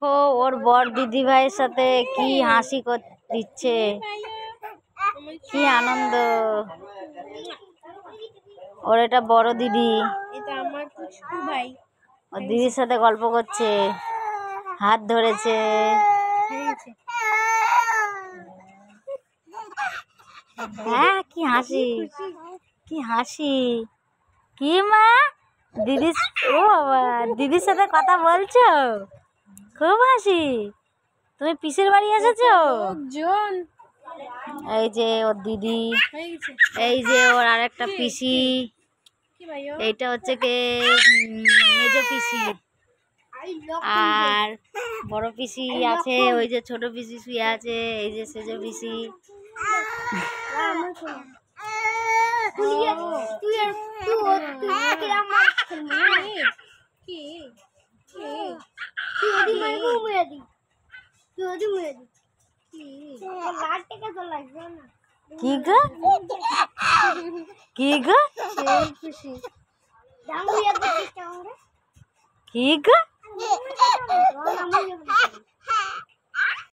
ও ওর বর দিদি ভাইয়ের সাথে কি হাসি দিচ্ছে, কি আনন্দ। ওর এটা বড় দিদি, এটা আমার ছোট ভাই। ওর দিদির সাথে গল্প করছে, হাত ধরেছে। হ্যাঁ, কি হাসি, কি হাসি। কি মা, দিদি, ও বাবা, দিদির সাথে কথা বলছো, খুব হাসি। তুমি পিসির বাড়ি এসেছো? এই যে ওর দিদি, এই যে ওর আরেকটা পিসি, এইটা হচ্ছে কে মেজো পিসি, আর বড় পিসি আছে, ওই যে ছোট পিসি শুয়ে আছে, এই যে সেজো পিসি। কি গো, কি গো, কি গো,